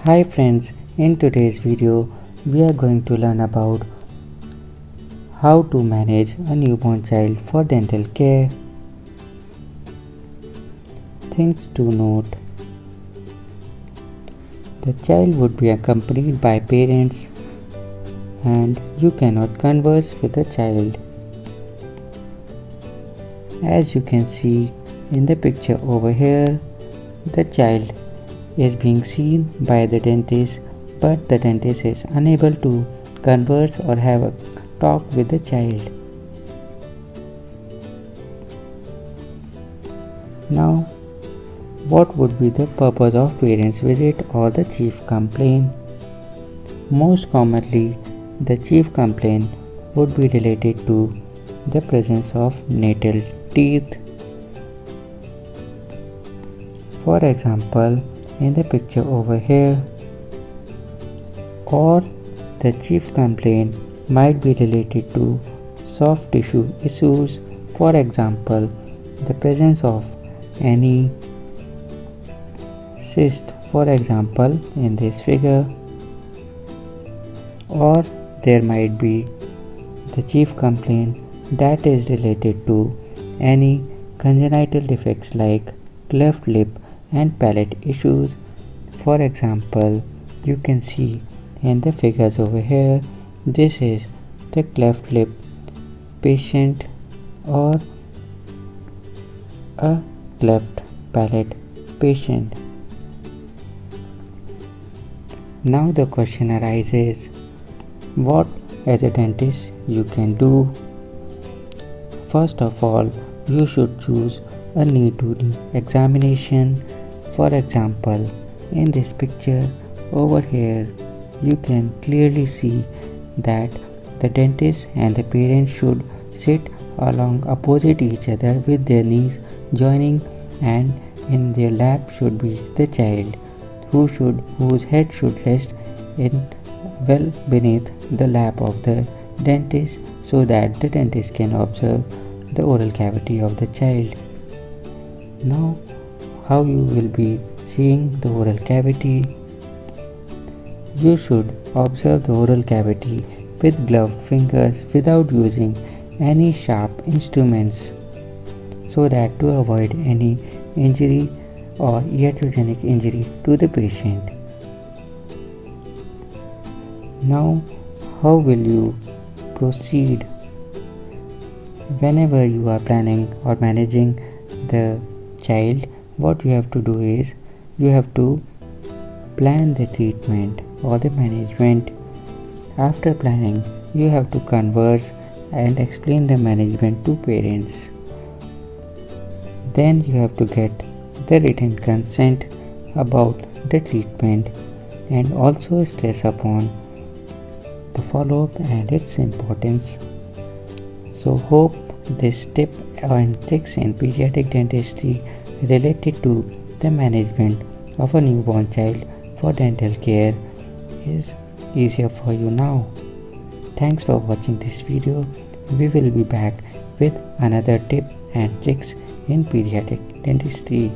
Hi friends, in today's video we are going to learn about how to manage a newborn child for dental care. Things to note: the child would be accompanied by parents and you cannot converse with the child. As you can see in the picture over here, the child is being seen by the dentist, but the dentist is unable to converse or have a talk with the child. Now, what would be the purpose of parents visit or the chief complaint? Most commonly, the chief complaint would be related to the presence of natal teeth. For example, in the picture over here, or the chief complaint might be related to soft tissue issues. For example, the presence of any cyst, for example in this figure, or there might be the chief complaint that is related to any congenital defects like cleft lip and palate issues. For example, you can see in the figures over here, this is the cleft lip patient or a cleft palate patient. Now the question arises, what as a dentist you can do? First of all, you should choose a knee-to-knee examination. For example, in this picture over here, you can clearly see that the dentist and the parent should sit along opposite each other with their knees joining, and in their lap should be the child whose head should rest in well beneath the lap of the dentist, so that the dentist can observe the oral cavity of the child. Now, how you will be seeing the oral cavity? You should observe the oral cavity with gloved fingers without using any sharp instruments, so that to avoid any injury or iatrogenic injury to the patient. Now, how will you proceed? Whenever you are planning or managing the child, what you have to do is you have to plan the treatment or the management. After planning, you have to converse and explain the management to parents. Then you have to get the written consent about the treatment and also stress upon the follow-up and its importance. So hope this tip and tricks in pediatric dentistry related to the management of a newborn child for dental care is easier for you now. Thanks for watching this video. We will be back with another tip and tricks in pediatric dentistry.